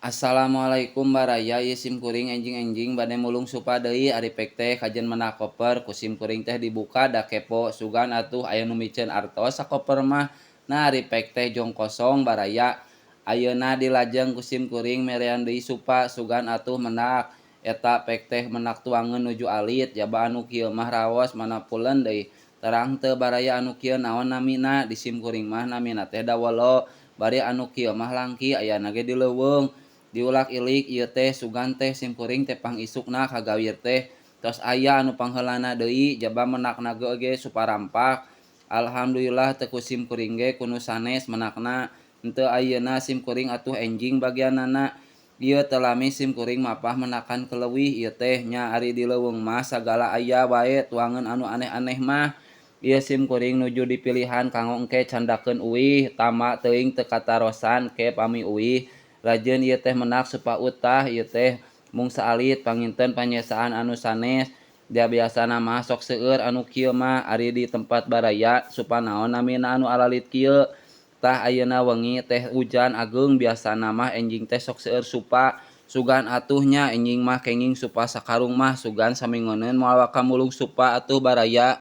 Assalamualaikum baraya ieu sim kuring enjing-enjing bade mulung supa deui ari pek teh kajen meunah koper ku sim kuring teh dibuka da kepo sugan atuh aya nu miceun artos sakoper mah. Nah ari pek teh jong kosong baraya ayeuna dilajeng ku sim kuring merean deui supa sugan atuh meundak eta pek teh meundak tuangeun nuju alit jaba anu kieu mah raos mana pulen deui terang teu baraya anu kieu naon namina di sim kuring mah namina teh dawolo bari anu kieu mah langki ayana ge di leuweung diulak-ilik ieu teh sugan teh sim kuring teh pangisukna ka gawir teh tos aya anu pangheulana deui jaba meunakna ge suparampak. Alhamdulillah teu ku sim kuring ge kunu sanes meunakna henteu ayeuna sim kuring atuh enjing bagianana. Ieu teu lami sim kuring mapah menakan keleuwih ieu teh nya ari di leuweung mah sagala aya wae tuangeun anu aneh-aneh mah. Ieu sim kuring nuju dipilihan kanggo engke candakeun uwih tama teuing teu katarosan ke pami uwih. Rajeun ieu teh meundak supaut tah ieu teh mung saalit panginten panyesaan anu sanes. Da biasana mah sok seueur anu kieu mah ari di tempat baraya supanaon namina anu alalit kieu. Tah ayeuna wengi teh hujan ageung biasana mah enjing teh sok seueur supa sugan atuh nya enjing mah kenging supa sakarung mah sugan samingoneun moal wakamulung supa atuh baraya.